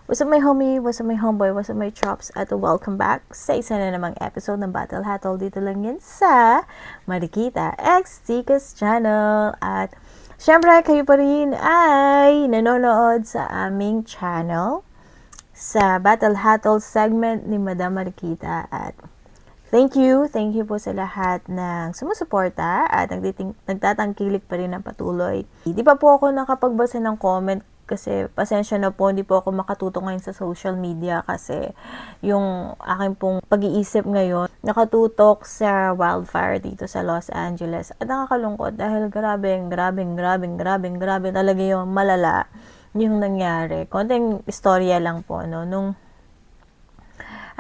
What's up my homie, what's up my homeboy, what's up my chops, at welcome back sa isa na namang episode ng Battle Hatol. Dito lang yan sa Marikita X Tikas Channel. At syempre kayo pa rin ay nanonood sa aming channel sa Battle Hatol segment ni Madam Marikita. At thank you po sa lahat ng sumusuporta at nagtatangkilik pa rin ng patuloy. Hindi pa po ako nakapagbasa ng comment kasi pasensya na po, hindi po ako makatutok ngayon sa social media kasi yung aking pong pag-iisip ngayon nakatutok sa wildfire dito sa Los Angeles. At nakakalungkot dahil grabe talaga yung malala yung nangyari. Konting istorya lang po, no? Nung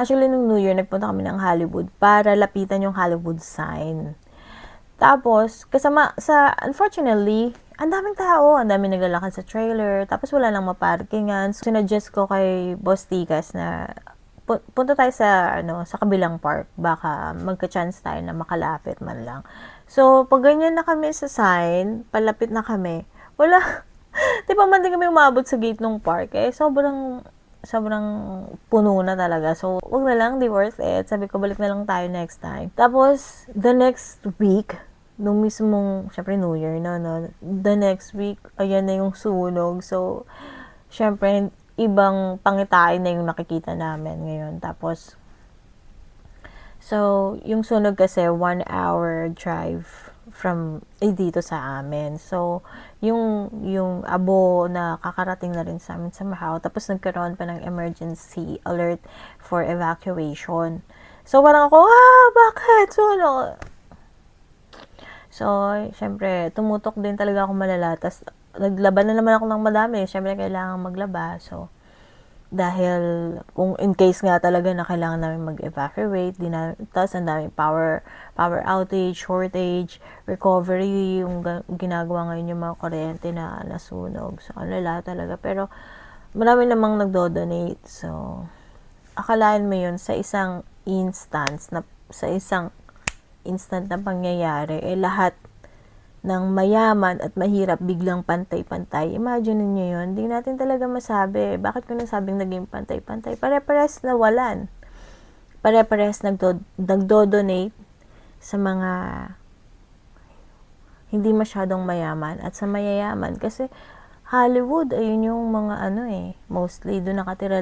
New Year, nagpunta kami ng Hollywood para lapitan yung Hollywood sign. Tapos, unfortunately, ang daming tao, ang daming naglalakad sa trailer, tapos wala lang maparkingan. So, sinuggest ko kay Boss Tikas na punta tayo sa kabilang park, baka magka-chance tayo na makalapit man lang. So, pag ganyan na kami sa sign, palapit na kami, wala, di pa man din kami umabot sa gate ng park, sobrang puno na talaga. So, wag na lang, di worth it. Sabi ko, balik na lang tayo next time. Tapos, the next week, nung mismong, syempre New Year no, the next week, ayan na yung sunog. So, syempre, ibang pangitain na yung nakikita namin ngayon. Tapos, so, yung sunog kasi, 1 hour drive from dito sa amin. So, yung abo na kakarating na rin sa amin sa Macau. Tapos, nagkaroon pa ng emergency alert for evacuation. So, parang ako, bakit? So, syempre, tumutok din talaga ako malala. Tapos, naglaban na naman ako ng madami. Syempre, kailangan maglaba. So, dahil kung in case nga talaga na kailangan namin mag-evacuate, tapos ang daming power outage, shortage, recovery, yung ginagawa ngayon yung mga kuryente na nasunog. So, alala talaga. Pero, marami namang nagdo-donate. So, akalaan mo yun sa isang instant na pangyayari, lahat ng mayaman at mahirap biglang pantay-pantay. Imagine niyo yun. Hindi natin talaga masabi. Bakit ko nasabing naging pantay-pantay? Pare-pares nawalan. Pare-pares nagdo-donate sa mga hindi masyadong mayaman at sa mayayaman. Kasi Hollywood, ayun yung mga mostly doon nakatira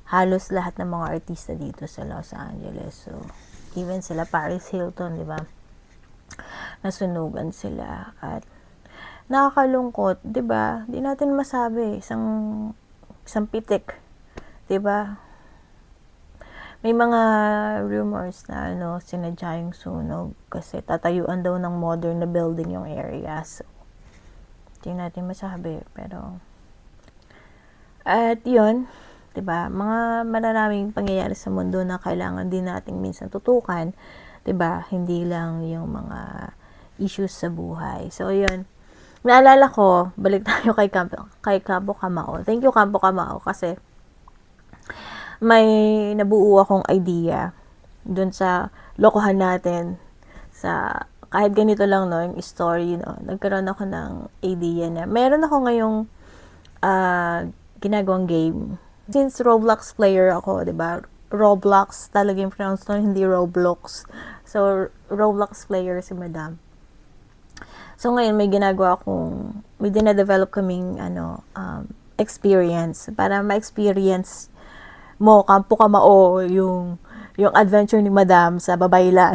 halos lahat ng mga artista dito sa Los Angeles. So, even sila Paris Hilton, di ba? Nasunugan sila at nakakalungkot, 'di ba? Di natin masabi isang pitik, 'di ba? May mga rumors na sinadya yung sunog kasi tatayuan daw ng modern na building yung area. So, di natin masabi, pero at 'yun, 'di ba? Mga maraming pangyayari sa mundo na kailangan din nating minsan tutukan, 'di ba? Hindi lang yung mga issues sa buhay. So, yun. Naalala ko, balik tayo kay Campo Camao. Thank you, Campo Camao, kasi may nabuo akong idea dun sa lokohan natin. Kahit ganito lang, no, yung story, no, nagkaroon ako ng idea na meron ako ngayong ginagawang game. Since Roblox player ako, diba? Roblox talaga yung pronounce no, hindi Roblox. So, Roblox player si Madam. So, ngayon, may dina-develop kaming, experience. Para ma-experience mo, Campo Camao, yung adventure ni Madam sa Babaylan.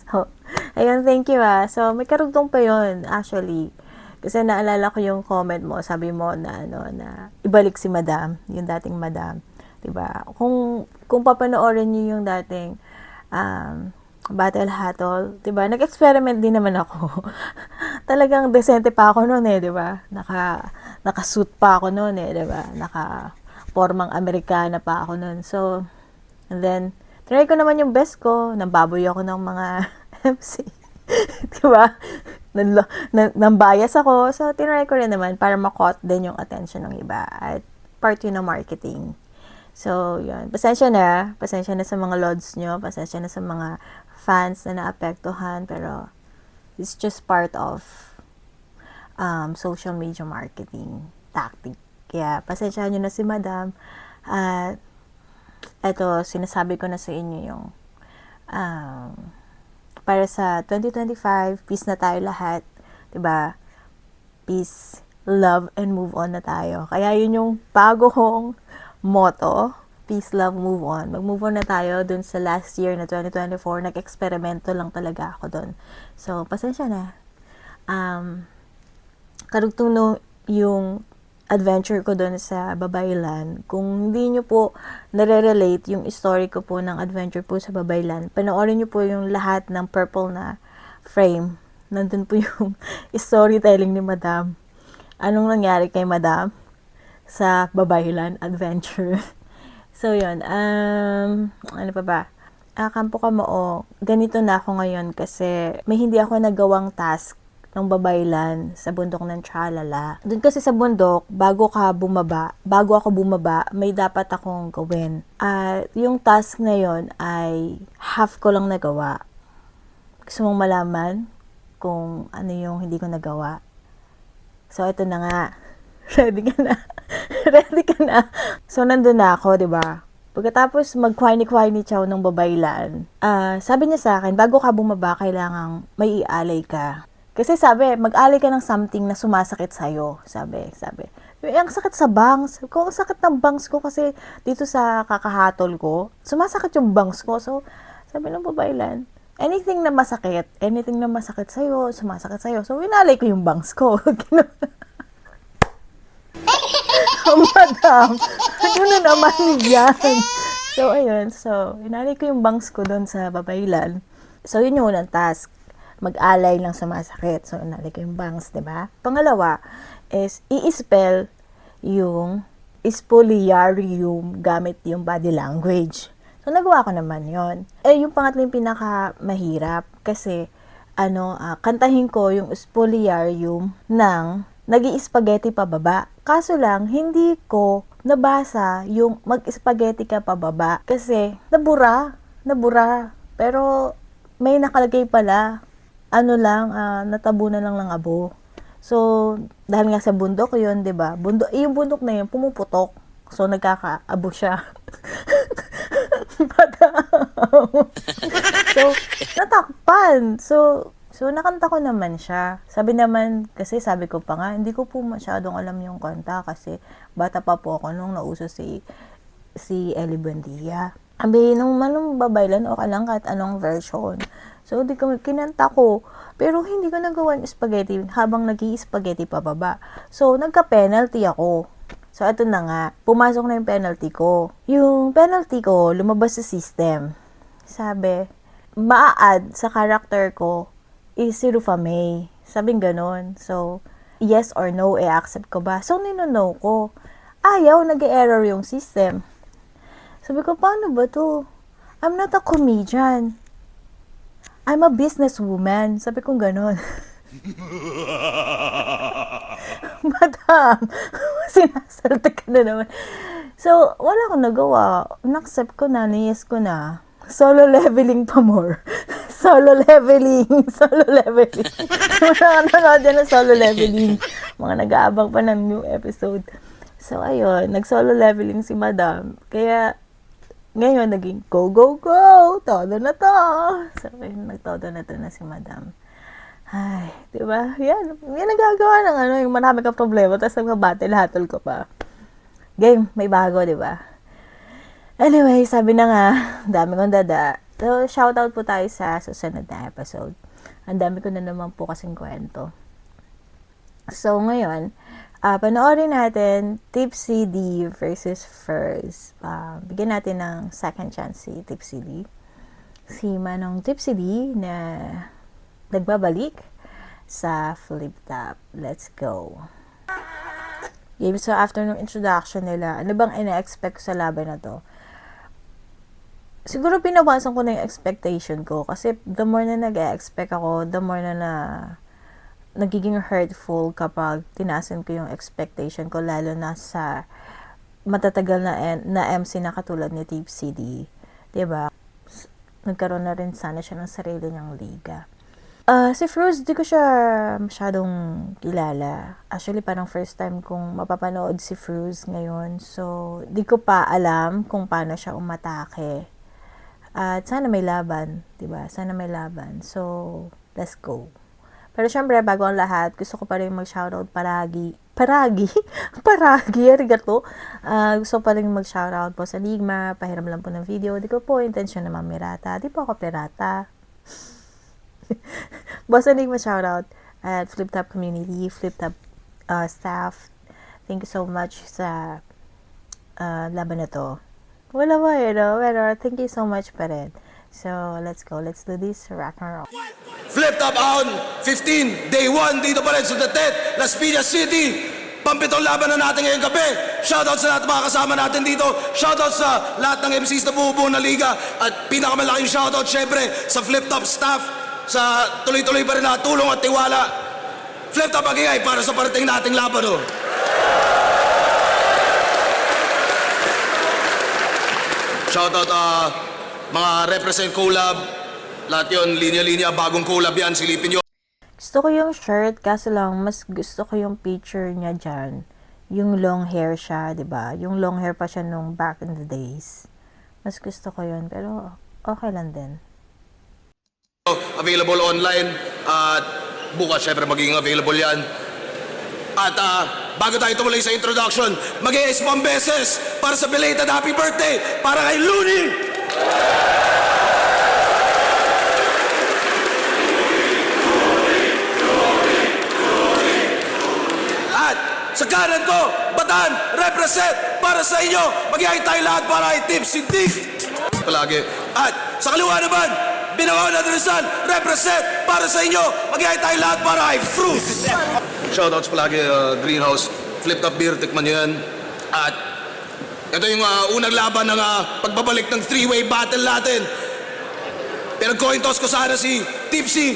So, ayun, thank you So, may karugtong pa yun, actually. Kasi naalala ko yung comment mo, sabi mo na, na ibalik si Madam, yung dating Madam. Diba? Kung papanoorin niyo yung dating, Battle Hatol, 'di ba? Nag-experiment din naman ako. Talagang decente pa ako noon 'di ba? Naka-suit pa ako noon 'di ba? Naka-formang Amerikana pa ako noon. So, and then try ko naman yung best ko, nambaboy ako ng mga MC. 'Di ba? Nambayas ako. So, tinry ko rin naman para ma-caught din yung attention ng iba at part yun ng marketing. So, yun. Pasensya na sa mga lods nyo. Pasensya na sa mga fans na naapektuhan. Pero, it's just part of social media marketing tactic. Kaya, pasensyahan nyo na si Madam. At, eto, sinasabi ko na sa inyo yung, para sa 2025, peace na tayo lahat. 'Di ba? Peace, love, and move on na tayo. Kaya yun yung bago kong motto. Peace, love, move on. Mag-move on na tayo dun sa last year na 2024. Nag-eksperimento lang talaga ako dun. So, pasensya na. Karugtong no, yung adventure ko dun sa Babaylan. Kung hindi nyo po nare-relate yung story ko po ng adventure po sa Babaylan, panoorin nyo po yung lahat ng purple na frame. Nandun po yung storytelling ni Madam. Anong nangyari kay Madam sa Babaylan adventure. So, yun. Ano pa ba? Kampo ka mo, ganito na ako ngayon kasi may hindi ako nagawang task ng Babaylan sa bundok ng Tralala. Doon kasi sa bundok, bago ako bumaba, may dapat akong gawin. At yung task na yon ay half ko lang nagawa. Gusto mong malaman kung ano yung hindi ko nagawa? So, ito na nga. Ready ka na? Ready ka na? So, nandun na ako, di ba? Pagkatapos mag-kwini-kwini chow ng Babaylan, sabi niya sa akin, bago ka bumaba, kailangang may ialay ka. Kasi sabi, mag-alay ka ng something na sumasakit sa'yo. Sabi. Ang sakit sa bangs. Kung ang sakit ng bangs ko kasi dito sa kakahatol ko, sumasakit yung bangs ko. So, sabi ng Babaylan, anything na masakit sa'yo, sumasakit sa'yo. So, inalay ko yung bangs ko. Oh, Madam, ano naman yan? So, ayun. So, inalay ko yung bangs ko doon sa Babaylan. So, yun yung unang task. Mag-alay lang sumasakit. So, inalay ko yung bangs, diba? Pangalawa is, i-spell yung spoliarium gamit yung body language. So, nagawa ko naman yon. Yung pangatlo yung pinaka-mahirap kasi, kantahin ko yung spoliarium ng nag-i-spaghetti pababa. Kaso lang, hindi ko nabasa yung mag-spaghetti ka pababa kasi nabura. Pero may nakalagay pala, natabunan lang ng abo. So, dahil nga sa bundok yun, 'di ba? Yung bundok na yun pumuputok. So, nagkakaabo siya. So, natakpan. So, nakanta ko naman siya. Sabi ko pa nga, hindi ko po masyadong alam yung kanta kasi bata pa po ako nung nauso si Ellie Buendia. Sabi, nung Babaylan, okay lang kahit anong version. So, kinanta ko. Pero hindi ko nagawa yung spaghetti habang nag-i-spaghetti pababa. So, nagka-penalty ako. So, ito na nga. Pumasok na yung penalty ko. Yung penalty ko, lumabas sa system. Sabi, maa-add sa character ko is si Rufa May. Sabing ganon. So, yes or no, accept ko ba? So, nino-no ko. Ayaw, nag-error yung system. Sabi ko, paano ba to? I'm not a comedian. I'm a businesswoman. Sabi ko ganon. Madam, sinasalta ka na naman. So, wala akong nagawa. Na-accept ko na, yes ko na. Solo leveling pa more. Solo leveling. So, nanonood yan ng solo leveling. Mga nag-aabang pa ng new episode. So, ayun. Nag-solo leveling si Madam. Kaya, ngayon, naging go, go, go! Todo na to! So, ayun, nagtodo na to na si Madam. Ay, diba? Yan nagagawa ng yung marami ka problema, tapos nagbabate, lahatol ko pa. Game, may bago, diba? Anyway, sabi na nga, dami kong dada. So, shoutout po tayo sa susunod na episode. Ang dami ko na naman po kasing kwento. So, ngayon, panoorin natin Tipsy D versus Furs. Bigyan natin ng second chance si Tipsy D. Si Manong Tipsy D na nagbabalik sa Flip Top. Let's go. Game, so after ng introduction nila, ano bang ina-expect sa laban na to? Siguro pinawasan ko na yung expectation ko kasi the more na nag-expect ako, the more na nagiging hurtful kapag tinasan ko yung expectation ko, lalo na sa matatagal na MC na katulad ni Tipsy D. Diba? Nagkaroon na rin sana siya ng sarili niyang liga. Si Froze, di ko siya masyadong kilala. Actually, parang first time kong mapapanood si Froze ngayon. So, di ko pa alam kung paano siya umatake. At sana may laban, di ba? Sana may laban. So, let's go. Pero syempre, bago ang lahat, gusto ko pa rin mag-shoutout paragi. Paragi? Arigato. Gusto ko pa rin mag-shoutout po sa Ligma. Pahiram lang po ng video. Di ko po intensyon na mamirata. Di po ako pirata. Boss Enigma shoutout at Flip Top community, Flip Top staff. Thank you so much sa laban na to. Wala ba pero thank you so much pa rin. So, let's go. Let's do this. Rock and roll. Flip Top on 15, day 1, dito pa rin sa Datet, Las Piñas City. Pampitong laban na natin ngayong gabi. Shoutout sa lahat ng mga kasama natin dito. Shoutout sa lahat ng MCs na bubuo na liga. At pinakamalaking shoutout syempre sa Flip Top staff sa tuloy-tuloy pa rin na tulong at tiwala. Flip Top magingay para sa parating nating laban. Shoutout mga represent collab. Lahat yun, linya-linya, bagong collab yan, silipin nyo. Gusto ko yung shirt, kaso lang, mas gusto ko yung picture niya dyan. Yung long hair siya, di ba? Yung long hair pa siya nung back in the days. Mas gusto ko yun, pero okay lang din. Available online at bukas syempre magiging available yan. At bago tayo tumuloy sa introduction, mag-i-ace pang beses para sa belated happy birthday para kay Looney! At sa kanan ko, Bataan, represent para sa inyo. Mag-i-ace tayo lahat para kay Tipsy Dick! Palagi. At sa kaliwa naman, Binawan at Rizal, represent para sa inyo. Mag-iay tayo lahat para kay Fruits. Shoutouts palagi, Greenhouse. Flip Top Beer, tikman nyo yan. At ito yung unang laban ng pagbabalik ng three-way battle natin. Pinag-coin toss ko sana si Tipsy.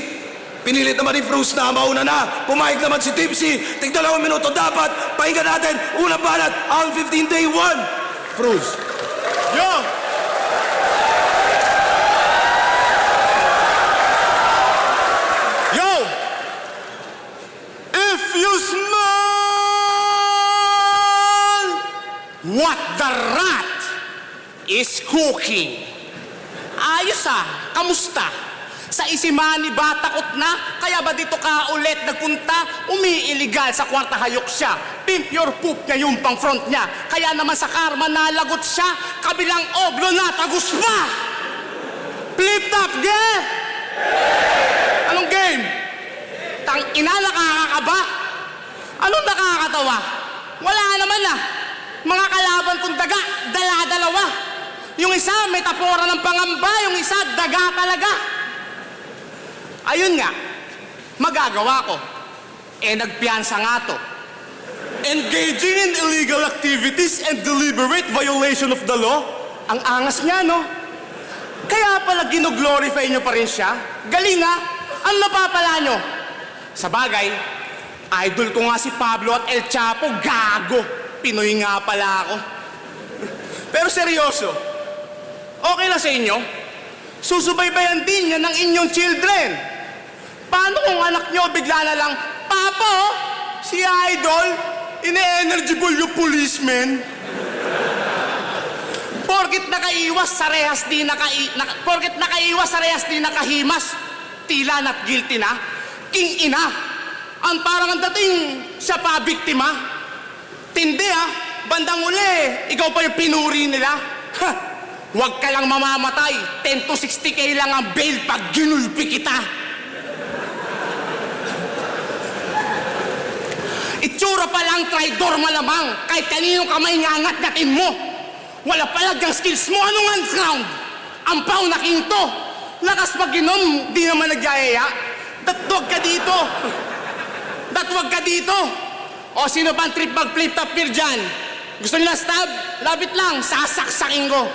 Pinilit naman ni Fruits na mauna na. Pumayag naman si Tipsy. Tig-2 minuto dapat. Pakinggan natin, unang banat, ang 15-day 1. Fruits. Yo! You smell what the rat is cooking. Ayos kamusta? Sa Isimani ba takot na? Kaya ba dito ka ulit nagpunta? Umiiligal sa kwarta hayok siya. Pimp your poop niya yung pang front niya. Kaya naman sa karma nalagot siya. Kabilang oblo na tagus pa. Flip Top game! Anong game? Tang ina, nakakakaba? Anong nakakatawa? Wala naman Mga kalaban kong daga, dala-dalawa. Yung isa, metapora ng pangamba. Yung isa, daga talaga. Ayun nga, magagawa ko. Nagpiyansa nga to. Engaging in illegal activities and deliberate violation of the law? Ang angas niya, no? Kaya pala ginoglorify nyo pa rin siya? Galing Ano napapala nyo? Sa bagay, idol ko nga si Pablo at El Chapo, gago. Pinoy nga pala ako. Pero seryoso, okay lang sa inyo? Susubaybayan din yan ng inyong children. Paano kung anak nyo bigla na lang, Papa, si Idol, ine-energible yung policeman. Porkit nakaiwas sa rehas di nakahimas, tila not guilty na, king ina. Ang parang ang dating siya pa biktima. Tindi bandang uli, ikaw pa yung pinuri nila. Huwag ka lang mamamatay, 10 to 60K lang ang bail pag ginulpi kita. Itsura pa lang traidor malamang, kahit kaninong kamay ngangat-ngatin mo. Wala palagang skills mo, anong ground? Ampaw na kinto. Lakas mag-inom, di naman nagyayaya. Datwag ka dito. Datwag ka dito. O sino bang trip mag-flip top beer dyan? Gusto nila stab? Labit lang, sasaksakin ko.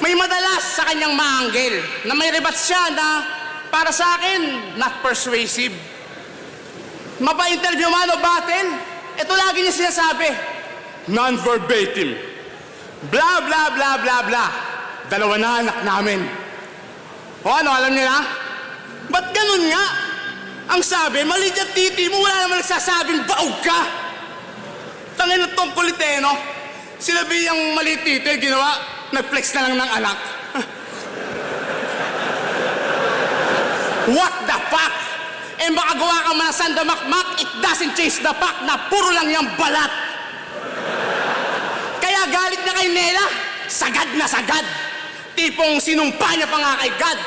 May madalas sa kanyang maanggel na may rebats siya na para sa akin, not persuasive. Mapa-interview man o battle, ito lagi niya sinasabi. Non-verbatim. Blah, blah, blah, blah, blah. 2 na anak namin. O ano, alam niyo na? Ba't ganun nga? Ang sabi, maliit yung titi mo, wala naman nagsasabing baog ka. Tangin na tong kulit no? Sinabi yung maliit titi, ginawa, nag-flex na lang ng anak. What the fuck? Eh makagawa ka man ng sandamakmak, it doesn't change the fact na puro lang yung balat. Kaya galit na kay Nela, sagad na sagad. Tipong sinumpa niya pa nga kay God.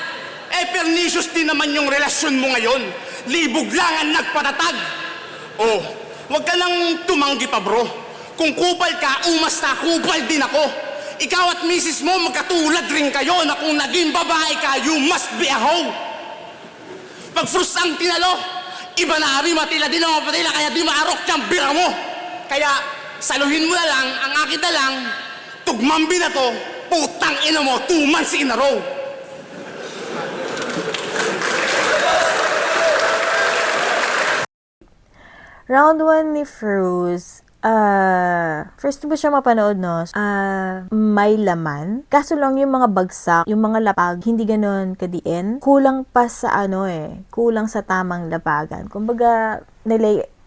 Eh pernicious din naman yung relasyon mo ngayon. Libog lang ang nagpatatag. Oh, wag ka nang tumanggi pa bro. Kung kupal ka, umasta, kupal din ako. Ikaw at misis mo magkatulad rin kayo na kung naging babae ka, you must be a hoe. Pag frustang tinalo, iba na kami matila din ang patila kaya di maarok siyang bira mo. Kaya saluhin mo na lang, ang akin na lang, tugmambi na to, putang ina mo, 2 months in a row. Round 1 ni Fruze, first ko ba siya mapanood, no? May laman. Kaso lang yung mga bagsak, yung mga lapag, hindi ganon kadiin. Kulang pa sa kulang sa tamang lapagan. Kumbaga,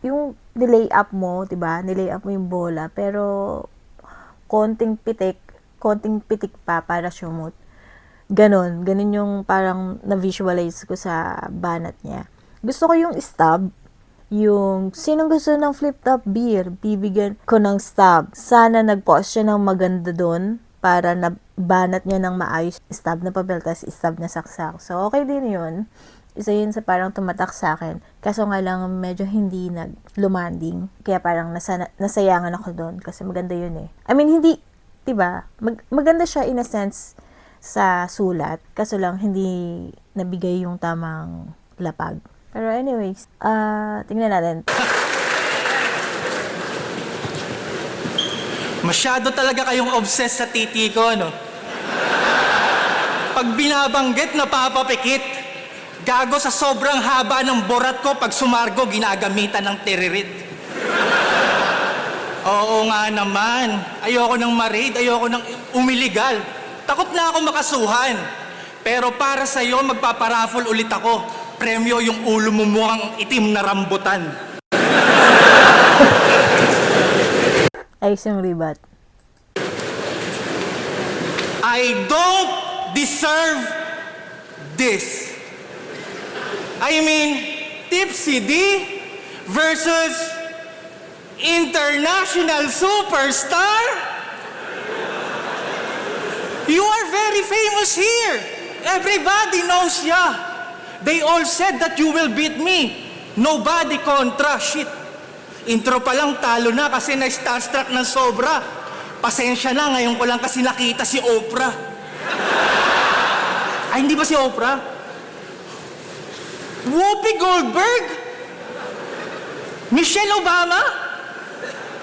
yung delay up mo, diba? Nilay up mo yung bola, pero konting pitik pa para sumot. Ganun yung parang na-visualize ko sa banat niya. Gusto ko yung stab, yung sinong gusto ng flip-top beer, bibigyan ko ng stab. Sana nag-pause siya ng maganda doon para nabanat niya ng maayos. Stab na papel, tas stab na saksak. So, okay din yun. Isa yun sa parang tumatak sa akin. Kaso nga lang, medyo hindi lumanding. Kaya parang nasayangan ako doon. Kasi maganda yun eh. I mean, hindi, diba? Maganda siya in a sense sa sulat. Kaso lang, hindi nabigay yung tamang lapag. Pero anyways, tingnan natin. Masyado talaga kayong obsessed sa titi ko, no? Pag binabanggit, napapapikit. Gago sa sobrang haba ng borat ko, pag sumargo, ginagamitan ng tiririt. Oo nga naman. Ayoko ng ma-raid, ayoko ng umiligal. Takot na ako makasuhan. Pero para sa'yo, magpaparaffle ulit ako. Premyo yung ulo mo mukhang itim na rambutan. Ayos yung ribat. I don't deserve this. I mean, Tipsy D versus international superstar? You are very famous here. Everybody knows ya. They all said that you will beat me. Nobody kontra. Shit. Intro pa lang talo na kasi na-starstruck ng sobra. Pasensya na, ngayon ko lang kasi nakita si Oprah. Ay, hindi ba si Oprah? Whoopi Goldberg? Michelle Obama?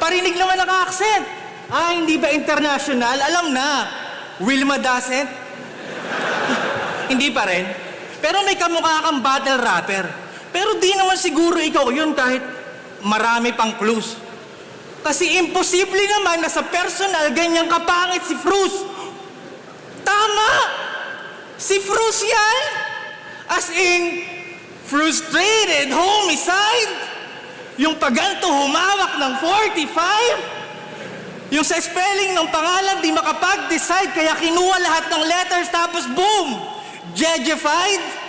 Parinig naman naka-accent. Ah, hindi ba international? Alam na. Wilma Dasent? Hindi pa rin. Pero may kamukha kang battle rapper. Pero di naman siguro ikaw yun kahit marami pang clues. Kasi imposible naman na sa personal ganyang kapangit si Fruze. Tama! Si Fruze yan! As in, frustrated homicide? Yung paganto humawak ng 45? Yung sa spelling ng pangalan di makapag-decide kaya kinuha lahat ng letters tapos boom! Jejified?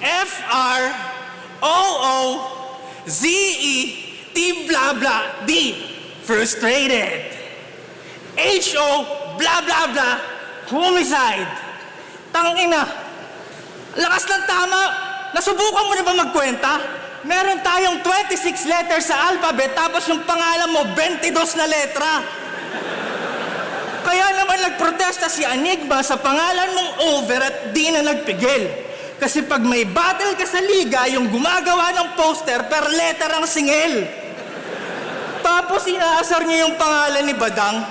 F-R-O-O-Z-E-T blah blah D. Frustrated. H-O blah blah blah homicide. Tangina. Lakas ng tama. Nasubukan mo na ba magkwenta? Meron tayong 26 letters sa alphabet tapos yung pangalan mo 22 na letra. Kaya naman nagprotesta si Enigma sa pangalan mong over at di na nagpigil. Kasi pag may battle ka sa liga, yung gumagawa ng poster per letter ang singil. Tapos inaasar niya yung pangalan ni Badang.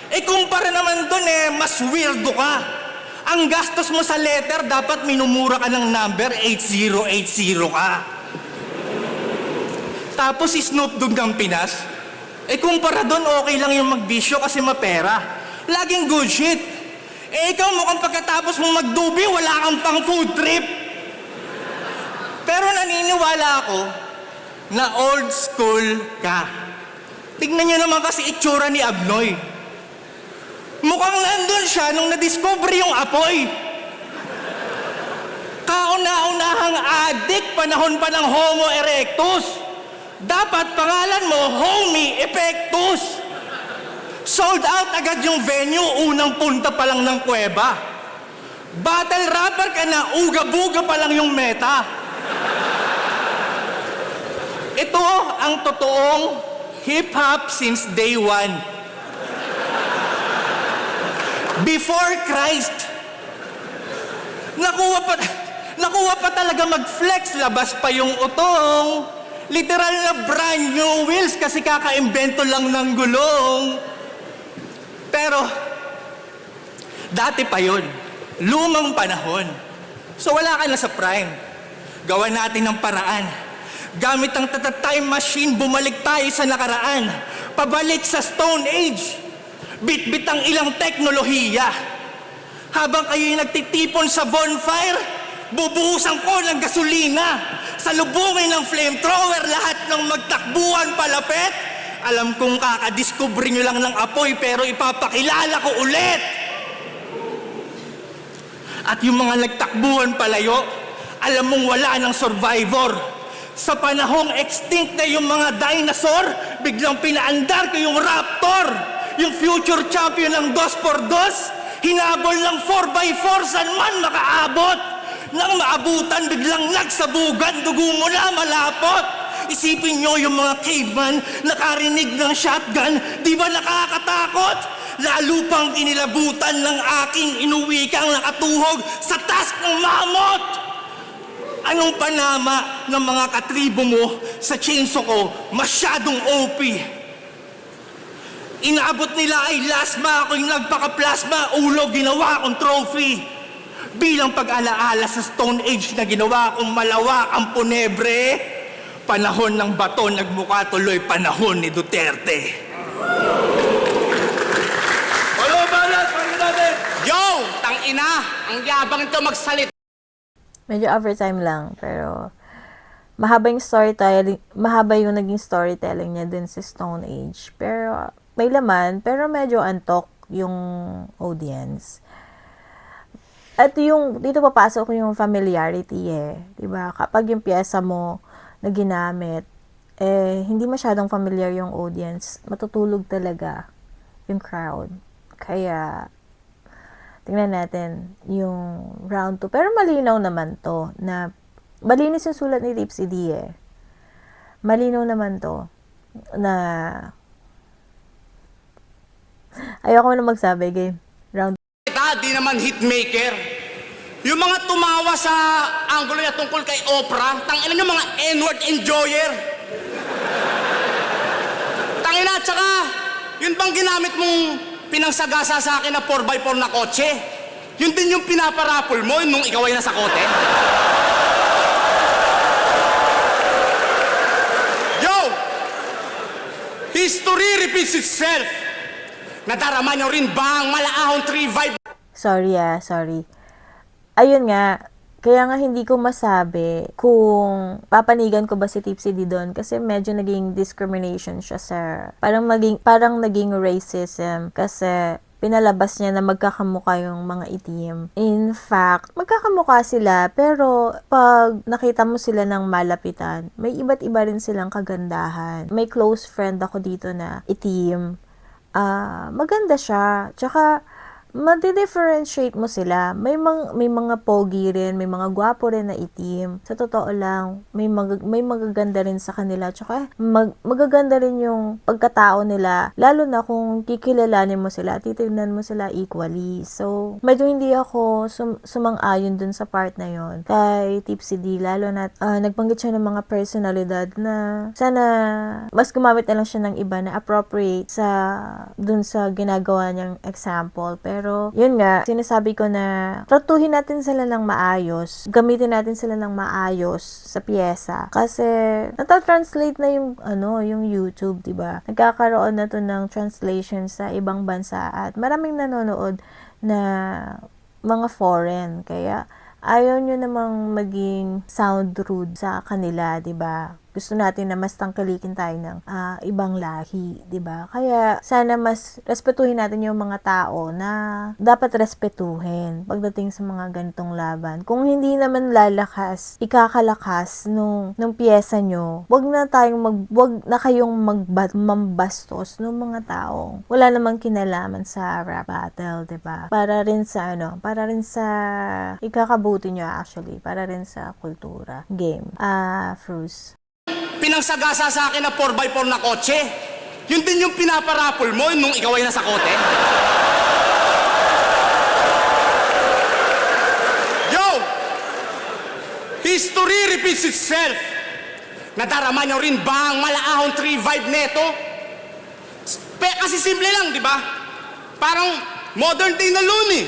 Eh kumpara naman dun mas weirdo ka. Ang gastos mo sa letter, dapat minumura ka ng number 8080 ka. Tapos si Snoop Dogg ng Pinas. Eh kumpara dun, okay lang yung magbisyo kasi mapera. Laging good shit. Eh ikaw mukhang pagkatapos mong magdubi, wala kang pang food trip. Pero naniniwala ako na old school ka. Tignan niyo naman kasi itsura ni Abnoy. Mukhang nandun siya nung nadiscover yung apoy. Kauna-unahang adik, panahon pa ng Homo erectus. Dapat pangalan mo, Homie Erectus. Sold out agad yung venue, unang punta pa lang ng kuweba. Battle rapper ka na, uga-buga pa lang yung meta. Ito ang totoong hip-hop since day one. Before Christ. Nakuha pa talaga mag-flex, labas pa yung utong. Literal na brand new wheels kasi kakaimbento lang ng gulong. Pero, dati pa yun. Lumang panahon. So wala ka na sa prime. Gawa natin ng paraan. Gamit ang time machine, bumalik tayo sa nakaraan. Pabalik sa Stone Age. Bit-bit ang ilang teknolohiya. Habang kayo'y nagtitipon sa bonfire, bubuhusan ko ng gasolina. Salubungin ng flamethrower, lahat ng magtakbuhan palapit. Alam kong kakadiscover nyo lang ng apoy, pero ipapakilala ko ulit. At yung mga nagtakbuhan palayo, alam mong wala ng survivor. Sa panahong extinct na yung mga dinosaur, biglang pinaandar ko yung raptor. Yung future champion ng 2x2, hinabol ng 4x4, saan man makaabot. Nang maabutan, biglang nagsabugan, dugo mo na malapot. Isipin nyo yung mga caveman, nakarinig ng shotgun, di ba nakakatakot? Lalo pang inilabutan ng aking inuwikang nakatuhog sa task ng mamot. Anong panama ng mga katribo mo sa chainsaw ko? Masyadong OP. Inaabot nila ay lasma, ako'y nagpaka-plasma, ulo ginawa kong trophy. Bilang pag-alaala sa Stone Age na ginawa kong malawak ang Punebre, panahon ng bato nagmukha tuloy panahon ni Duterte. Walo, balas! Pakinggan natin! Yo! Tangina! Ang yabang ito magsalita. Medyo overtime lang, pero mahaba yung storytelling, mahaba yung naging storytelling niya dun sa Stone Age. Pero may laman, pero medyo antok yung audience. At yung, dito papasok yung familiarity eh. Diba? Kapag yung pyesa mo na ginamit, hindi masyadong familiar yung audience. Matutulog talaga yung crowd. Kaya, tingnan natin yung round 2. Pero malinaw naman to na malinis yung sulat ni Tipsy D eh. Malinaw naman to na ayoko na magsabi, game. Round Di naman hitmaker. Yung mga tumawa sa angulo niya tungkol kay Oprah, tangina nyo mga N-word enjoyer. Tangina, tsaka, yun bang ginamit mong pinangsagasa sa akin na 4x4 na kotse? Yun din yung pinaparapol mo nung ikaw ay nasa kote? Yo! History repeats itself. Nadarama nyo rin ba ang malaahong 3 vibe? sorry. Ayun nga, kaya nga hindi ko masabi kung papanigan ko ba si Tipsy D doon kasi medyo naging discrimination siya sa parang naging racism kasi pinalabas niya na magkakamukha yung mga itim. In fact, magkakamukha sila pero pag nakita mo sila ng malapitan, may iba't iba rin silang kagandahan. May close friend ako dito na itim. Maganda siya. Tsaka ma-differentiate mo sila. May mga pogi rin, may mga gwapo rin na itim. Sa totoo lang, may magaganda rin sa kanila. Tsaka magaganda rin yung pagkatao nila. Lalo na kung kikilalanin mo sila, titignan mo sila equally. So, medyo hindi ako sumang-ayon dun sa part na yon kay Tipsy D. Lalo na nagbanggit siya ng mga personalidad na sana mas gumamit na lang siya ng iba na appropriate dun sa ginagawa niyang example. Pero Pero, yun nga, sinasabi ko na tratuhin natin sila ng maayos, gamitin natin sila ng maayos sa piyesa. Kasi, nata-translate na yung YouTube, diba? Nagkakaroon na to ng translation sa ibang bansa at maraming nanonood na mga foreign. Kaya, ayaw nyo namang maging sound rude sa kanila, 'di ba? Gusto natin na mas tangkilikin tayo ng ibang lahi, 'di ba? Kaya sana mas respetuhin natin yung mga tao na dapat respetuhin pagdating sa mga ganitong laban. Kung hindi naman lalakas, ikakalakas nung piyesa nyo, wag na kayong mambastos ng mga taong wala namang kinalaman sa rap battle, 'di ba? Para rin sa ikakabuti nyo actually, para rin sa kultura. Game. Fruits. Pinangsagasa sa akin na 4x4 na kotse. Yun din yung pinaparapol mo nung ikaw ay nasa kote. Yo! History repeats itself. Nadarama nyo rin ba ang malaahong 3 vibe neto? Kasi simple lang, di ba? Parang modern day na loon eh.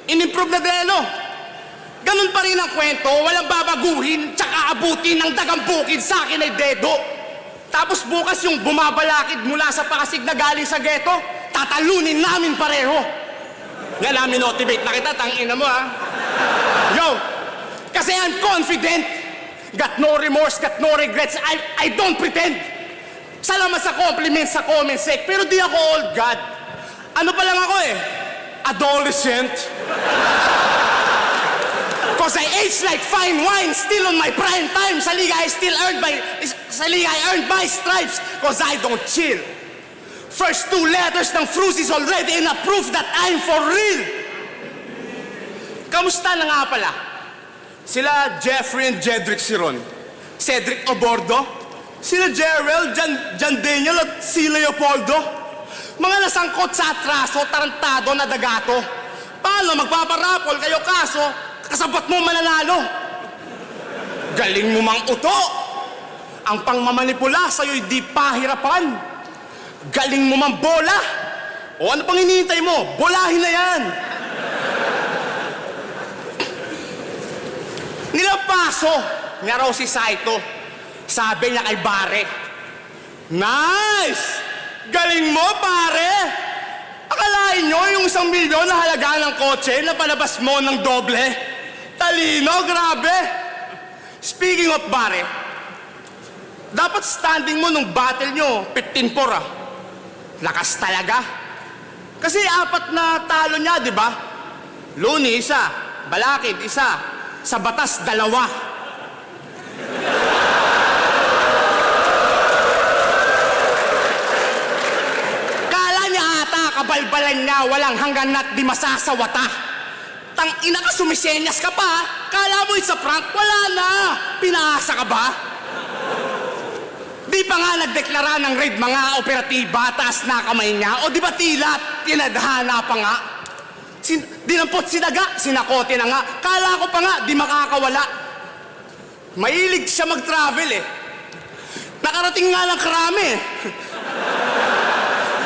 In-improve na delo. Ganun pa rin ang kwento, walang babaguhin, tsaka abutin ng dagang bukid sa akin ay dedo. Tapos bukas yung bumabalakid mula sa pakasig na galing sa ghetto, tatalunin namin pareho. Nga namin motivate na kita, tangina mo ha. Yo, kasi I'm confident. Got no remorse, got no regrets, I don't pretend. Salamat sa compliments sa comment sec, pero di ako old god. Ano pa lang ako adolescent. Cause I age like fine wine, still on my prime time. Sa liga I earned my stripes, cause I don't chill. First 2 letters ng fruits is already enough proof that I'm for real. Kamusta na nga pala? Sila Jeffrey and Jedrick Siron, Cedric Obordo, sila Jerrel, Jan Daniel at si Leopoldo. Mga nasangkot sa atraso, tarantado na dagato. Paano magpaparapol kayo kaso, kasabat mo mananalo? Galing mo mang uto. Ang pangmamanipula sa'yo'y di pahirapan. Galing mo mang bola. O ano pang hinihintay mo? Bolahin na yan. Nilapaso niya raw si Saito. Sabi niya kay Bare, nice! Galing mo, pare! Akalain nyo yung 1 milyon na halaga ng kotse na palabas mo ng doble? Talino, grabe! Speaking of Bare, dapat standing mo nung battle nyo, 15-4 Lakas talaga. Kasi 4 na talo niya, di ba? Luni, 1. Balakid, 1. Sa batas, 2. Kabalbalan niya, walang hanggan at di masasawata. Tang-ina ka, sumisenyas ka pa. Kala mo it's a prank, wala na. Pinaasa ka ba? Di pa nga nagdeklara ng raid mga operatiba, taas na kamay niya. O di ba tila, tinadhana pa nga. Dinampot sinaga, sinakote na nga. Kala ko pa nga, di makakawala. Mahilig siya mag-travel Nakarating nga ng Krame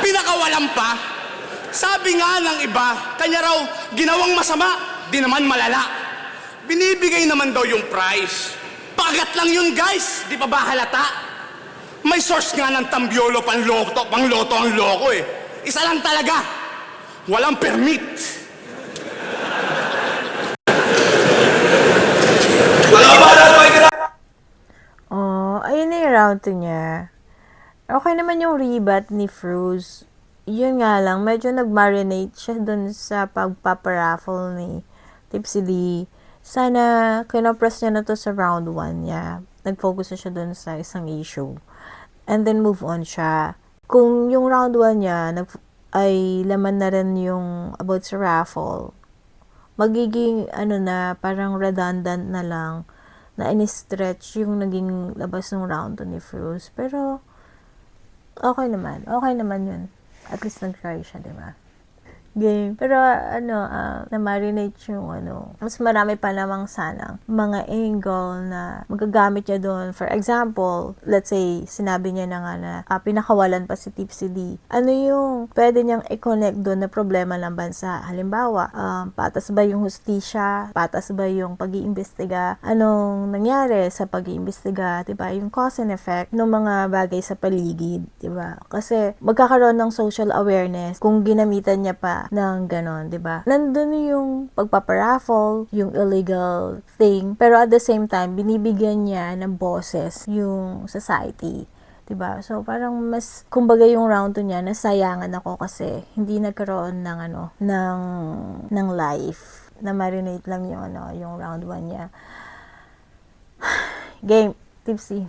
Pinakawalan pa. Sabi nga ng iba, kanya raw ginawang masama, di naman malala. Binibigay naman daw yung price. Pagat lang yun guys, di pa ba halata? May source nga ng Tambiolo, pangloto ang loko Isa lang talaga, walang permit. Ayun na yung round 2 niya. Okay naman yung rebat ni Fruze. Yun nga lang, medyo nag-marinate siya dun sa pagpaparaffle ni Tipsy D. Sana kinopress niya na to sa round 1 niya. Nag-focus na siya dun sa isang issue. And then move on siya. Kung yung round 1 niya ay laman na rin yung about sa raffle, magiging parang redundant na lang na in-stretch yung naging labas ng round 2 ni Fruze. Pero okay naman yun. At least nag-try siya, di ba? Game. Pero na-marinate yung mas marami pa namang sanang mga angle na magagamit niya doon. For example, let's say, sinabi niya na nga na pinakawalan pa si Tipsy D. Ano yung pwede niyang i-connect doon na problema ng bansa? Halimbawa, patas ba yung hustisya? Patas ba yung pag-iimbestiga? Anong nangyari sa pag-iimbestiga? Diba? Yung cause and effect ng mga bagay sa paligid. Diba? Kasi magkakaroon ng social awareness kung ginamitan niya pa ng ganon, di ba? Nandun yung pagpaparaffle, yung illegal thing, pero at the same time, binibigyan niya ng boses yung society. Diba? So, parang mas, kumbaga yung round 2 niya, nasayangan ako kasi hindi nagkaroon ng ng life. Na-marinate lang yung round 1 niya. Game. Tipsy.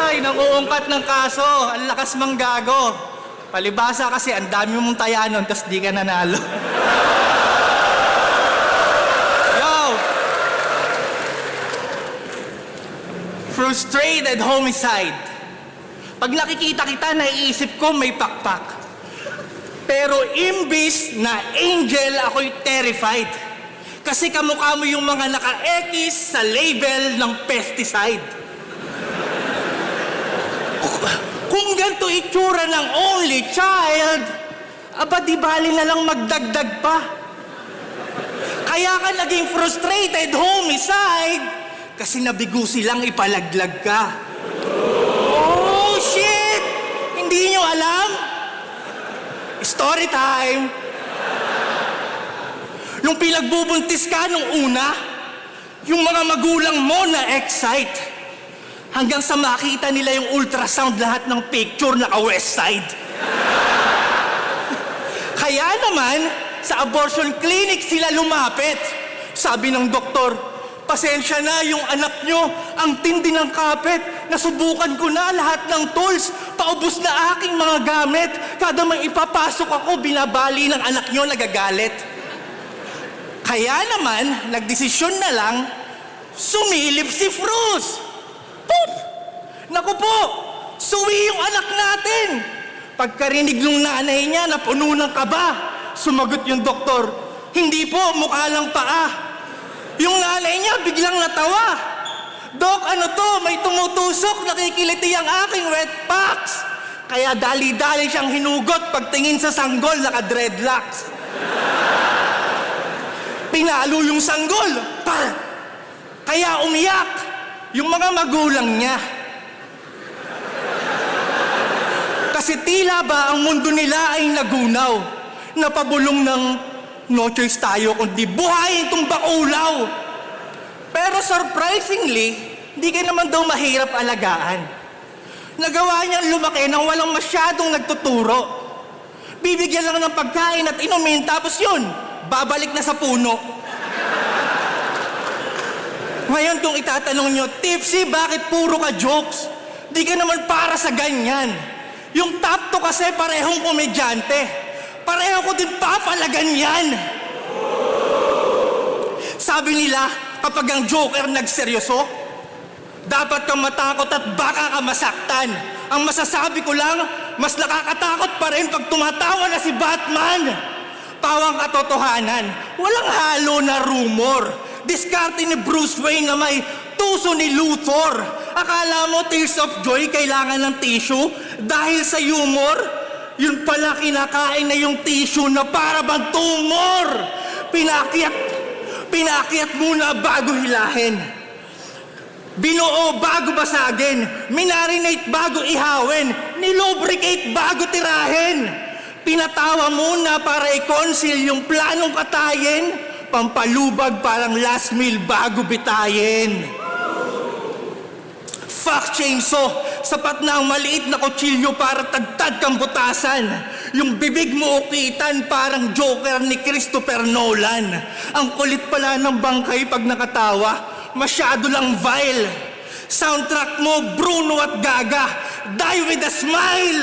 Ay, nanguungkat ng kaso. Ang lakas manggago. Palibasa kasi ang dami mong tayanon tapos di ka nanalo. Yo! Frustrated homicide. Pag nakikita kita, naiisip ko may pakpak. Pero imbis na angel, ako'y terrified. Kasi kamukha mo yung mga naka-X sa label ng pesticide. Kung ganito itsura ng only child, aba di bali na lang magdagdag pa. Kaya ka naging frustrated homicide kasi nabigo silang ipalaglag ka. Oh shit! Hindi nyo alam? Story time! Nung pinagbubuntis ka nung una, yung mga magulang mo na-excite. Hanggang sa makita nila yung ultrasound lahat ng picture naka-west side. Kaya naman, sa abortion clinic sila lumapit. Sabi ng doktor, pasensya na yung anak nyo, ang tindi ng kapit. Nasubukan ko na lahat ng tools, paubos na aking mga gamit. Kada may ipapasok ako, binabali ng anak nyo, nagagalit. Kaya naman, nagdesisyon na lang, sumilip si Fruz. Poof! Naku po, suwi yung anak natin. Pagkarinig ng nanay niya na puno ng kaba, sumagot yung doktor, hindi po, mukha lang paa. Yung nanay niya biglang natawa. Dok, ano to? May tumutusok, nakikiliti ang aking wet packs. Kaya dali-dali siyang hinugot pagtingin sa sanggol, naka-dreadlocks. Pinalo yung sanggol. Kaya umiyak yung mga magulang niya. Kasi tila ba ang mundo nila ay nagunaw. Napabulong ng no choice tayo kundi buhayin itong bakulaw. Pero surprisingly, hindi ka naman daw mahirap alagaan. Nagawa niyang lumaki nang walang masyadong nagtuturo. Bibigyan lang ng pagkain at inumin tapos yun, babalik na sa puno. Ngayon kung itatanong nyo, Tipsy, bakit puro ka jokes? Di ka naman para sa ganyan. Yung top 2 kasi parehong komedyante. Pareho ko din papalagan yan. Sabi nila, kapag ang joker nagseryoso, dapat kang matakot at baka ka masaktan. Ang masasabi ko lang, mas nakakatakot pa rin pag tumatawa na si Batman. Pawang katotohanan, walang halo na rumor. Diskarte ni Bruce Wayne na may tuso ni Luthor. Akala mo tears of joy kailangan ng tissue? Dahil sa humor, yun pala kinakain na yung tissue na para bang tumor. Pinakyat muna bago hilahin. Binuo bago basagin. Minarinate bago ihawin. Nilubricate bago tirahin. Pinatawa muna para i-conceal yung planong katayin. Pampalubag parang last meal bago bitayin. Fuck chainsaw, sapat na ang maliit na kutsilyo para tagtad kang butasan. Yung bibig mo ukitan parang Joker ni Christopher Nolan. Ang kulit pala ng bangkay pag nakatawa, masyado lang vile. Soundtrack mo Bruno at Gaga, Die with a Smile.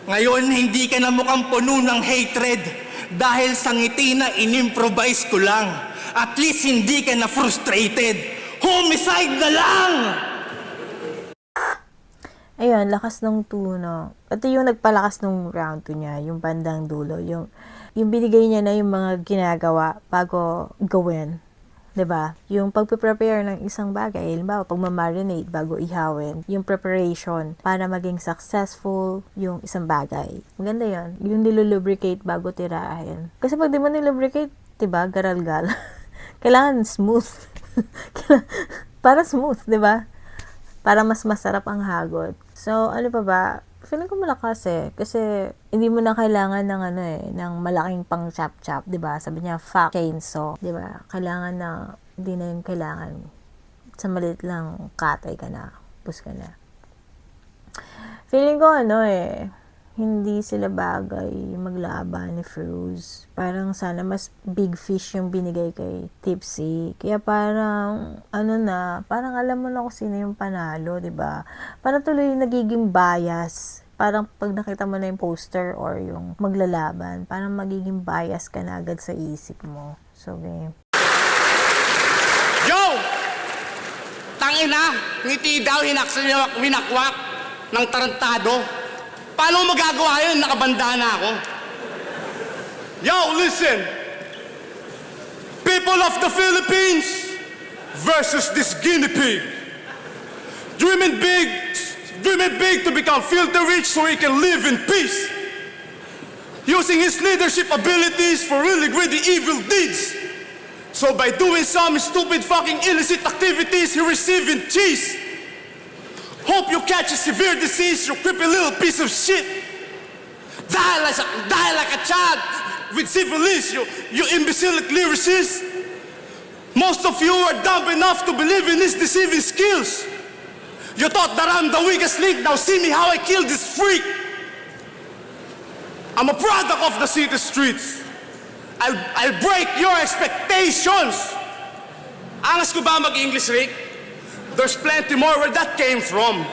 Ngayon hindi ka na mukhang puno ng hatred. Dahil sa ngiti na in-improvise ko lang. At least hindi ka na frustrated. Homicide na lang! Ayun, lakas ng tuno. Pati yung nagpalakas nung round 2 niya, yung bandang dulo, yung binigay niya na yung mga ginagawa bago gawin. 'Di ba? Yung pagpe-prepare ng isang bagay, halimbawa pagmamarinate bago ihawin, yung preparation para maging successful yung isang bagay. Maganda 'yon. Yung nilulubricate bago tirahin. Kasi pag di mo nilubricate, 'di ba, garal-gal. Kailangan smooth. Para smooth, 'di ba? Para mas masarap ang hagod. So, ano pa ba? Feeling ko malakas kasi hindi mo na kailangan ng ng malaking pang chop-chop, 'di ba? Sabi niya, fuck chainsaw, 'di ba? Kailangan na hindi na yung kailangan. Sa maliit lang katay ka na, pus ka na. Feeling ko hindi sila bagay maglaban ni Froze. Parang sana mas big fish yung binigay kay Tipsy. Kaya parang, parang alam mo na kung sino yung panalo, di ba? Parang tuloy nagiging bias. Parang pag nakita mo na yung poster or yung maglalaban, parang magiging bias ka na agad sa isip mo. So, game. Yo! Tangina! Ngiti daw, winakwak ng tarantado. Paano mo magagawa yun? Nakabanda na ako. Yo, listen! People of the Philippines versus this guinea pig. Dreaming big to become filthy rich so he can live in peace. Using his leadership abilities for really greedy evil deeds. So by doing some stupid fucking illicit activities, he receiving cheese. Hope you catch a severe disease, you creepy little piece of shit. Die like a child with syphilis, you imbecilic lyricist. Most of you are dumb enough to believe in his deceiving skills. You thought that I'm the weakest link, now see me how I killed this freak. I'm a product of the city streets. I'll break your expectations. Angas ko ba mag-English, Rick? There's plenty more where that came from.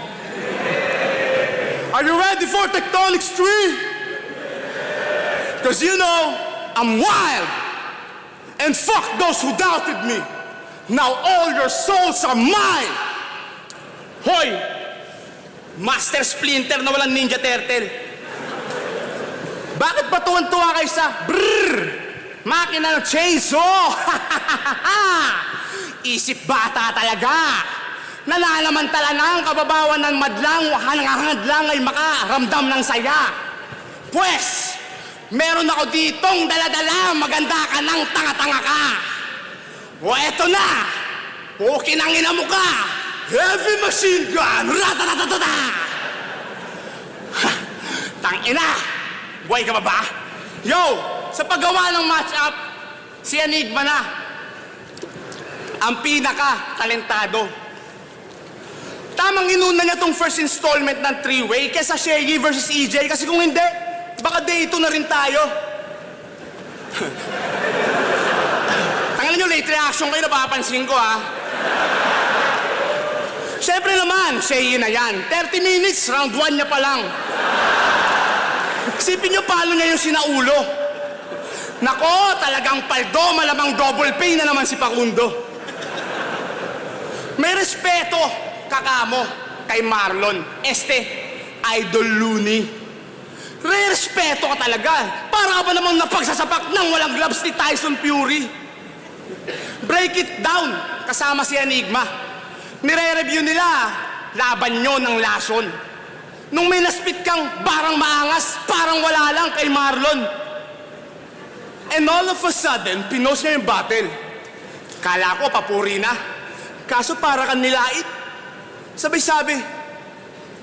Are you ready for Tectonics 3? Because you know, I'm wild. And fuck those who doubted me. Now all your souls are mine. Hoy! Master Splinter na walang Ninja Turtle. Bakit ba tuwan-tuwa kayo sa makina ng chainsaw? Isip bata talaga. Nalalamantala na ang kababawan ng madlang, hanghang-hadlang ay makaramdam ng saya. Pwes, meron ako ditong daladala, maganda ka ng tanga-tanga ka. O eto na, pukinangin mo ka, heavy machine gun, ratatatatata! Tangina, buhay ka ba? Yo, sa paggawa ng match-up, si Enigma na. Ang pinaka-talentado. Tamang inuna niya tong first installment ng three-way kesa Shaggy versus EJ kasi kung hindi, baka day 2 na rin tayo. Tangalan nyo, late reaction kayo, napapansin ko ha. Siyempre naman, Shaggy na yan. 30 minutes, round 1 niya pa lang. Isipin nyo paano niya yung sinaulo. Nako, talagang paldo, malamang double pay na naman si Facundo. May respeto kakamo kay Marlon. Idol Looney. Re-respeto ka talaga. Para ka ba namang napagsasapak ng walang gloves ni Tyson Fury? Break it down kasama si Enigma. Nire-review nila laban nyo ng lason. Nung may naspit kang parang maangas, parang wala lang kay Marlon. And all of a sudden, pinost niya yung battle. Kala ko papuri na. Kaso para kang nilait. Sabay-sabi,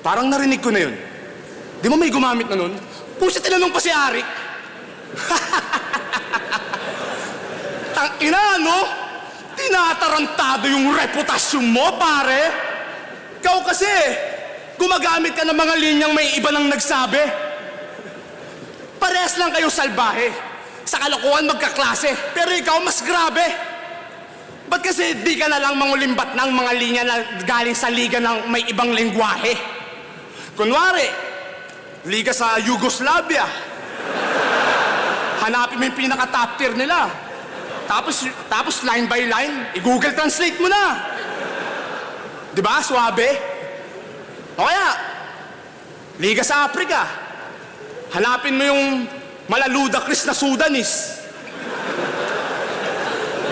parang narinig ko na yun. Di mo may gumamit na nun? Pusa tinanong pa si Arik. Tangina, no? Tinatarantado yung reputasyon mo, pare. Ikaw kasi, gumagamit ka ng mga linyang may iba nang nagsabi. Parehas lang kayong salbahe. Sa kalokohan magkaklase, pero ikaw mas grabe. Ba't kasi di ka na lang mangulimbat ng mga linya na galing sa liga ng may ibang lengguwahe? Kunwari, liga sa Yugoslavia. Hanapin mo yung pinaka-top tier nila. Tapos line by line, i-Google Translate mo na. Diba? Suabe. O kaya, Liga sa Africa. Hanapin mo yung malaludakris na Sudanese.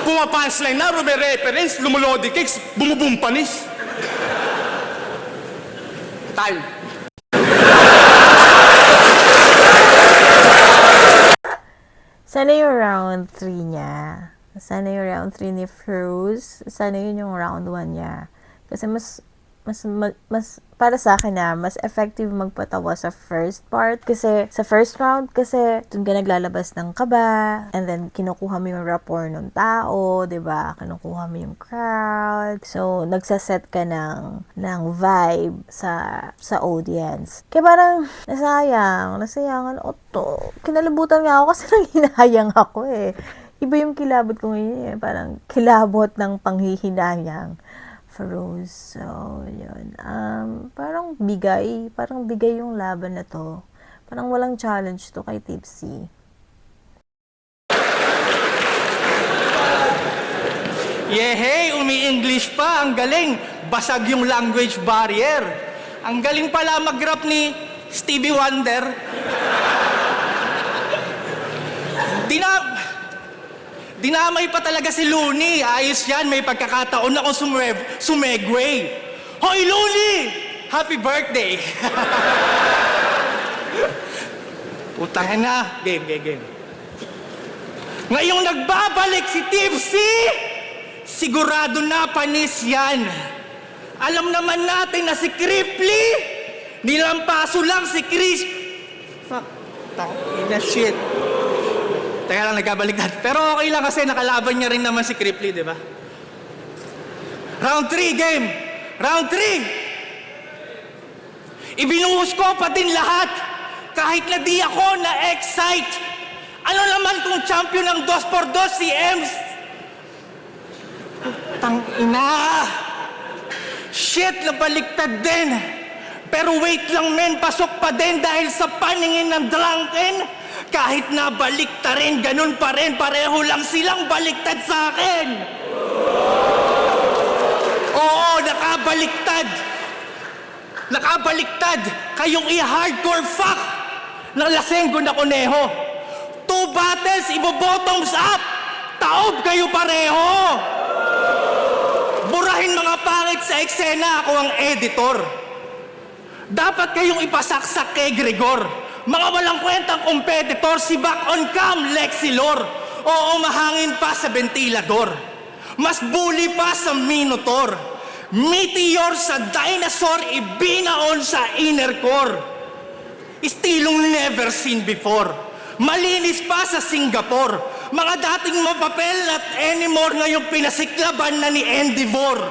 Pumapunchline na, may reference, lumulodi kicks, bumubumpanis. Time. Sana yung round 3 niya. Sana yung round 3 ni Feroz. Sana yun yung round 1 niya. Kasi mas para sa akin mas effective magpatawa sa first part. Kasi sa first round, kasi dun ka naglalabas ng kaba. And then, kinukuha mo yung rapport ng tao, diba? Kinukuha mo yung crowd. So, nagsaset ka ng vibe sa audience. Kaya parang, nasayangan. Kinalabutan nga ako kasi nang hinahayang ako eh. Iba yung kilabot ko ngayon eh. Parang kilabot ng panghihinayang. Feroz. So, yun. Parang bigay yung laban na to. Parang walang challenge to kay Tipsy. Yehey, umi-English pa. Ang galing. Basag yung language barrier. Ang galing pala mag-rap ni Stevie Wonder. Dinamay pa talaga si Looney. Ayos yan, may pagkakataon akong sumegway. Hoy, Looney! Happy birthday! Putang na. Game. Ngayong nagbabalik si Tipsy, sigurado na panis yan. Alam naman natin na si Cripply, nilampaso lang si Chris. Fuck. Tangina shit. Teka lang, nagkabalik natin. Pero okay lang kasi nakalaban niya rin naman si Cripply, di ba? Round 3, game! Round 3! Ibinuhos ko pa din lahat. Kahit na di ako na-excite. Ano naman kung champion ng 2x2 si Ems? Tangina! Shit, nabaliktad din. Pero wait lang men, pasok pa din dahil sa paningin ng drunken. Kahit na baliktad rin, ganun pa rin. Pareho lang silang baliktad sa akin. Oo, nakabaliktad. Nakabaliktad. Kayong i-hardcore fuck ng lasenggo na kuneho. 2 battles, ibo-bottoms up. Taob kayo pareho. Burahin mga pangit sa eksena, ako ang editor. Dapat kayong ipasaksak kay Gregor. Mga walang kwentang competitor, si back on cam, Lexilor. Oo, mahangin pa sa ventilador. Mas bully pa sa Minotaur. Meteor sa dinosaur, ibinaon sa inner core. Estilong never seen before. Malinis pa sa Singapore. Mga dating mapapel at anymore, ngayong pinasiklaban na ni Endivore.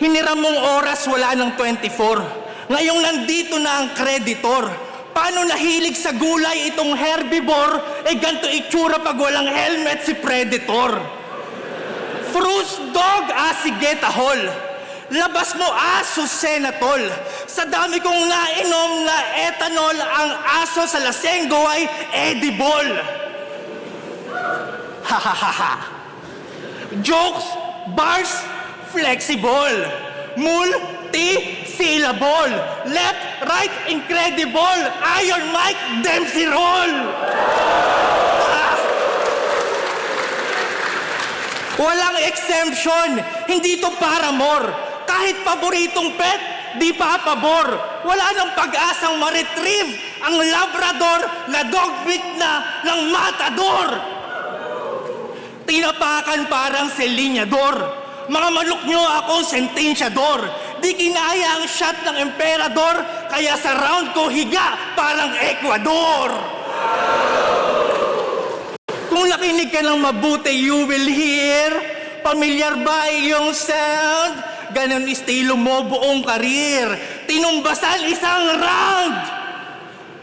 Hiniram mong oras, wala ng 24. Ngayong nandito na ang creditor. Paano nahilig sa gulay itong herbivore? Ganito itsura pag walang helmet si Predator. Fruits dog, sige tahol. Labas mo aso senatol. Sa dami kong nainom na ethanol, ang aso sa lasenggo ay edible. Hahaha. Jokes, bars, flexible. Multi-syllable. Left, right, incredible. Iron Mike, Dempsey roll. Walang exemption. Hindi to paramore. Kahit paboritong pet, di pa pabor. Wala nang pag-asang ma-retrieve ang Labrador na dog meat na ng matador. Tinapakan parang selinyador. Mga manok nyo akong sentensyador. Di kinaya ang shot ng emperador, kaya sa round ko higa parang Ecuador. Kung nakinig ka ng mabuti, you will hear. Pamilyar ba iyong sound? Ganon estilo mo buong karir. Tinumbasan isang round.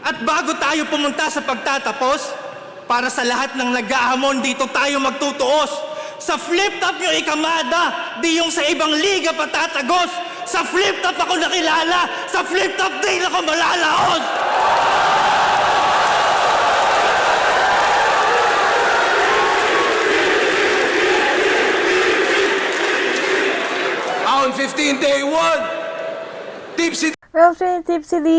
At bago tayo pumunta sa pagtatapos, para sa lahat ng nag-ahamon, dito tayo magtutuos. Sa flip-top nyo ikamada, di yung sa ibang liga patatagos. Sa flip-top ako nakilala, sa flip-top din ako malalaos. Round 15, day 1. Tipsy Well, Tipsy D,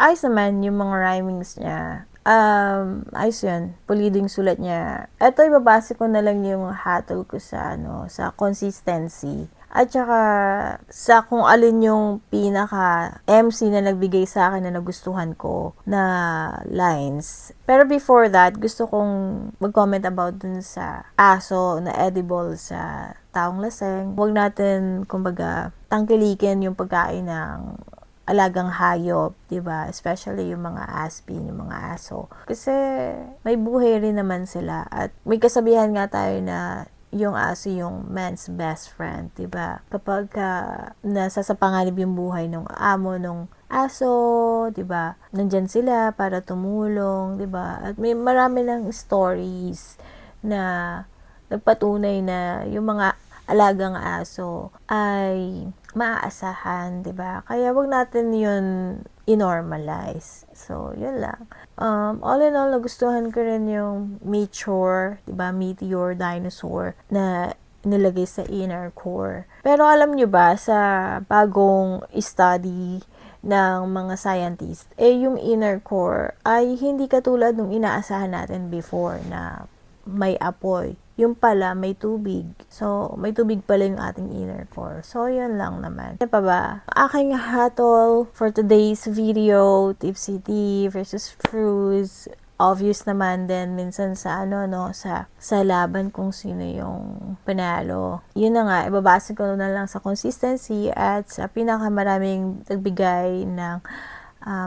ayos naman yung mga rhymings niya. Ayos yun. Pulido yung sulat niya. Ito, ibabase ko na lang yung hatol ko sa, sa consistency. At saka, sa kung alin yung pinaka MC na nagbigay sa akin na nagustuhan ko na lines. Pero before that, gusto kong mag-comment about dun sa aso na edible sa taong laseng. Huwag natin, kumbaga, tangkilikin yung pagkain ng alagang hayop, 'di ba? Especially yung mga aspin, yung mga aso. Kasi may buhay rin naman sila at may kasabihan nga tayo na yung aso yung man's best friend, 'di ba? Kapag nasa sa panganib yung buhay ng amo nung aso, 'di ba? Nandiyan sila para tumulong, 'di ba? At may marami ng stories na nagpatunay na yung mga alagang aso ay maaasahan, 'di ba? Kaya wag natin 'yun i-normalize. So, 'yun lang. All in all, nagustuhan ko rin yung Meteor, 'di ba? Meteor dinosaur na nilagay sa inner core. Pero alam nyo ba, sa bagong study ng mga scientist, yung inner core ay hindi katulad nung inaasahan natin before na may apoy. Yung pala, may tubig. So, may tubig pala yung ating inner core. So, yun lang naman. Ano pa ba? Aking hatol for today's video, Tipsy Tea versus Fruits. Obvious naman din minsan sa sa laban kung sino yung panalo. Yun na nga, ibabase ko na lang sa consistency at sa pinakamaraming nagbigay ng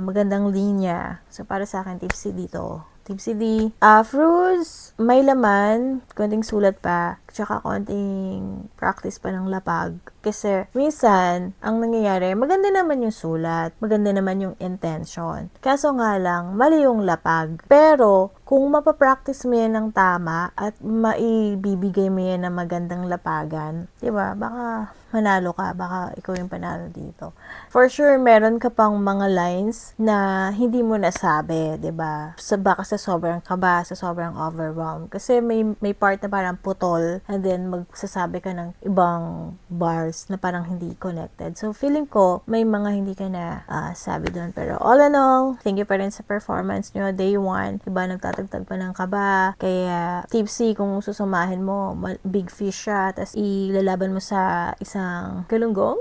magandang linya. So, para sa akin, Tipsy dito. Tipsy D. Fruits, may laman, konting sulat pa, tsaka konting practice pa ng lapag. Kasi, minsan, ang nangyayari, maganda naman yung sulat, maganda naman yung intention. Kaso nga lang, mali yung lapag. Pero, kung mapapractice mo yan ng tama at maibibigay mo yan ng magandang lapagan, diba, baka manalo ka, baka ikaw yung panalo dito. For sure, meron ka pang mga lines na hindi mo nasabi, 'di ba? Baka sa sobrang kaba, sa sobrang overwhelmed. Kasi may part na parang putol and then magsasabi ka ng ibang bars na parang hindi connected. So, feeling ko, may mga hindi ka na sabi doon. Pero all in all, thank you pa rin sa performance nyo. Day 1, diba, nagtatagtag pa ng kaba. Kaya, Tipsy, kung susumahin mo, big fish siya, tapos ilalaban mo sa isang galunggong.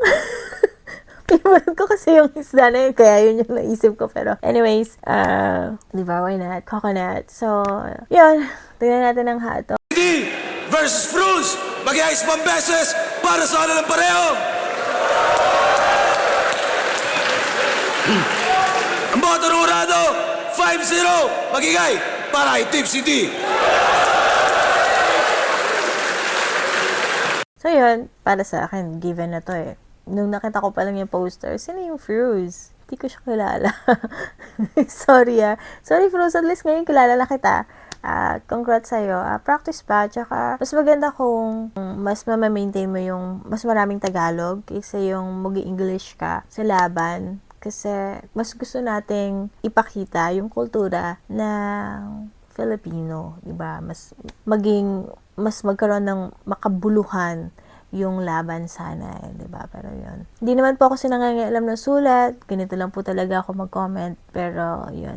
Pinapanood ko kasi yung isda na yun, kaya yun yung naisip ko. Pero anyways, di ba, why not? Coconut. So, yun. Tingnan natin ang hato. D versus Fruits. Mag-iayos pang beses para sa ano ng pareho. Ang mga tarurado, 5-0. Magigay para kay Tipsy D. So, yun. Para sa akin, given na to eh. Nung nakita ko pa lang yung poster, sino yung Fruits? Hindi ko siya kilala. Sorry Sorry Fruits, at least ngayon kilala na kita. Congrats sa'yo. Practice pa, tsaka mas maganda kung mas ma-maintain mo yung mas maraming Tagalog kaysa yung mag-English ka sa laban. Kasi mas gusto nating ipakita yung kultura ng Filipino, diba? Mas magkaroon ng makabuluhan yung laban sana, diba? Pero yun. Hindi naman po ako sinangangialam ng sulat. Ganito lang po talaga ako mag-comment. Pero yun.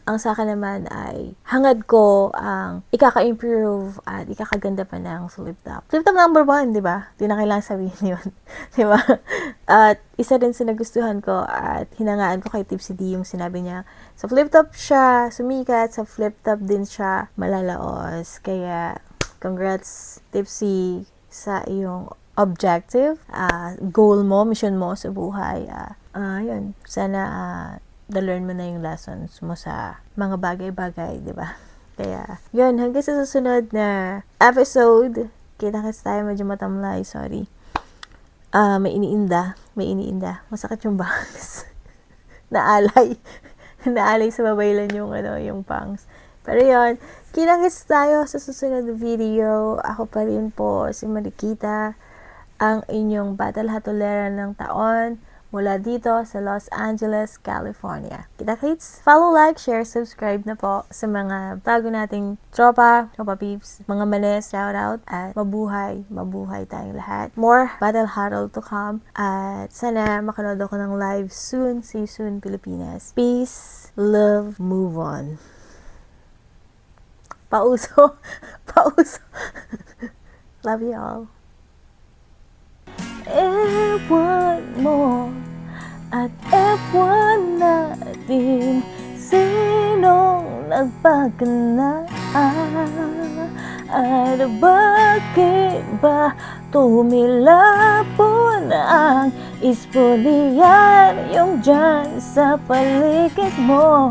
Ang sa akin naman ay hangad ko ang ikaka-improve at ikakaganda pa ng flip top. Flip top number 1, diba? Di na kailangan sabihin yun. Diba? At isa din sa nagustuhan ko at hinangaan ko kay Tipsy D yung sinabi niya. Sa flip top siya sumikat, sa flip top din siya malalaos. Kaya, congrats Tipsy sa iyong objective, goal mo, mission mo sa buhay. Yun. Sana na-learn mo na yung lessons mo sa mga bagay-bagay, di ba? Kaya, yun. Hanggang sa susunod na episode, kita-kits tayo, medyo matamlay, sorry. May iniinda. Masakit yung bangs. Naalay sa babaylan yung pangs. Pero yun, kinagis tayo sa susunod na video. Ako pa rin po si Marikita, ang inyong battle hatolera ng taon. mula dito sa Los Angeles, California. Kita-kits? Follow, like, share, subscribe na po sa mga bago nating tropa peeps, mga manes, shoutout, at mabuhay tayong lahat. More Battle Huddle to come, at sana makanood ako ng live soon. See you soon, Pilipinas. Peace, love, move on. Pauso. Love you all. Ewan mo at ewan natin sinong nagpagana at bakit ba tumilapon ang ispolian yung dyan sa paligid mo.